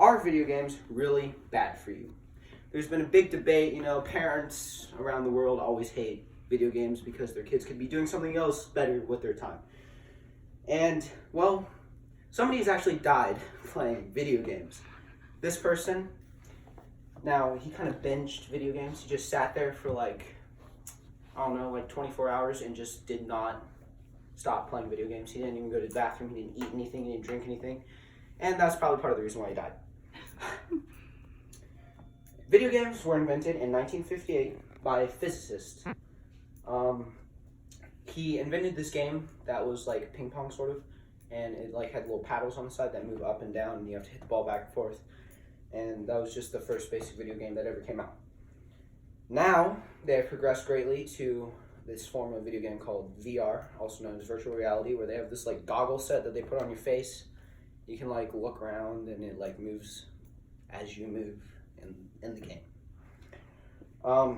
are video games really bad for you? There's been a big debate, parents around the world always hate video games because their kids could be doing something else better with their time. And, well, somebody has actually died playing video games. This person, now, he kind of binged video games. He just sat there for 24 hours and just did not stop playing video games. He didn't even go to the bathroom. He didn't eat anything. He didn't drink anything. And that's probably part of the reason why he died. Video games were invented in 1958 by a physicist. He invented this game that was like ping pong sort of, and it had little paddles on the side that move up and down, and you have to hit the ball back and forth. And that was just the first basic video game that ever came out. Now, they have progressed greatly to this form of video game called VR, also known as virtual reality, where they have this goggle set that they put on your face. You can look around, and it moves as you move in the game.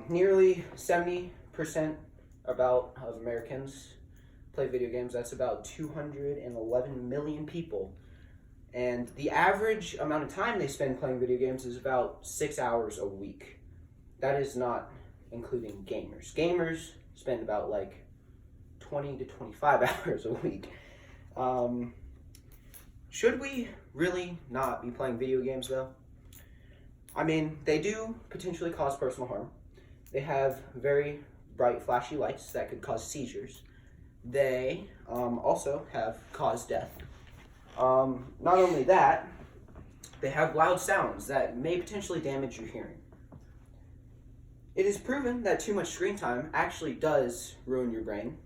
Nearly 70% of Americans play video games. That's about 211 million people. And the average amount of time they spend playing video games is about 6 hours a week. That is not including gamers. Gamers spend about 20 to 25 hours a week. Should we really not be playing video games though? I mean, they do potentially cause personal harm. They have very bright, flashy lights that could cause seizures. They also have caused death. Not only that, they have loud sounds that may potentially damage your hearing. It is proven that too much screen time actually does ruin your brain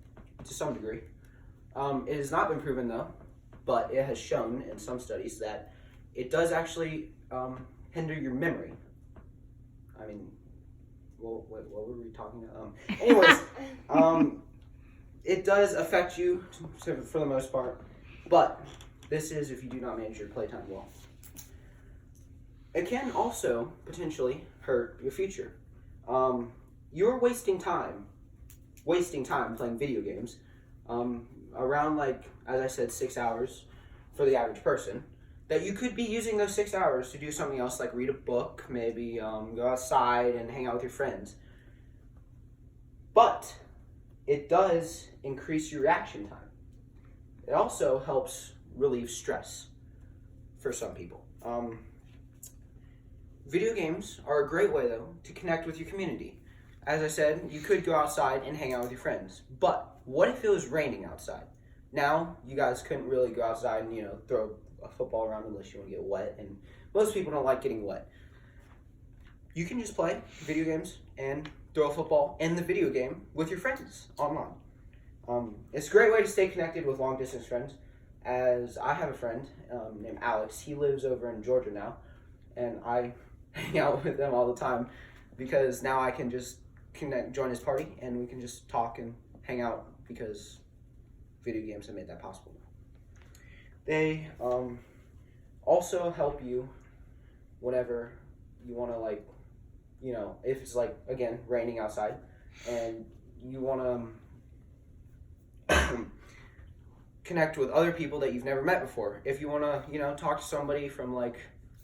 to some degree. It has not been proven though, but it has shown in some studies that it does actually hinder your memory. I mean, what were we talking about? Anyways, it does affect you for the most part, but this is if you do not manage your playtime well. It can also potentially hurt your future. You're wasting time playing video games. Around as I said, 6 hours for the average person. That you could be using those 6 hours to do something else, like read a book, maybe go outside and hang out with your friends. But it does increase your reaction time. It also helps relieve stress for some people. Video games are a great way, though, to connect with your community. As I said, you could go outside and hang out with your friends. But what if it was raining outside? Now, you guys couldn't really go outside and, throw a football around unless you want to get wet, and most people don't like getting wet. You can just play video games and throw a football in the video game with your friends online. It's a great way to stay connected with long-distance friends, as I have a friend named Alex. He lives over in Georgia now, and I hang out with him all the time because now I can just join his party, and we can just talk and hang out because video games have made that possible. They also help you whenever you want to if it's again, raining outside and you want to connect with other people that you've never met before. If you want to, talk to somebody from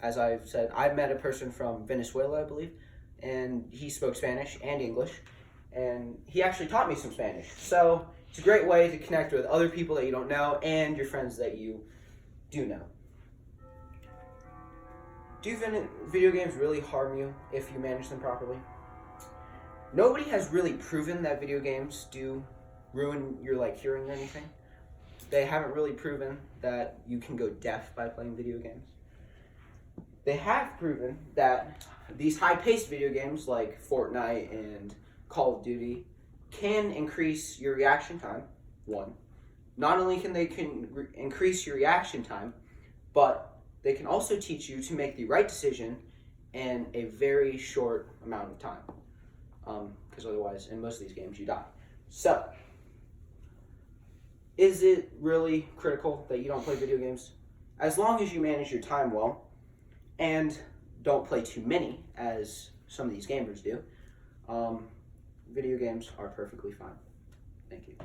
as I've said, I met a person from Venezuela, I believe, and he spoke Spanish and English, and he actually taught me some Spanish. So it's a great way to connect with other people that you don't know and your friends that you do know. Do video games really harm you if you manage them properly? Nobody has really proven that video games do ruin your hearing or anything. They haven't really proven that you can go deaf by playing video games. They have proven that these high-paced video games like Fortnite and Call of Duty can increase your reaction time, one. Not only can they increase your reaction time, but they can also teach you to make the right decision in a very short amount of time. Because otherwise, in most of these games, you die. So, is it really critical that you don't play video games? As long as you manage your time well, and don't play too many, as some of these gamers do, video games are perfectly fine. Thank you.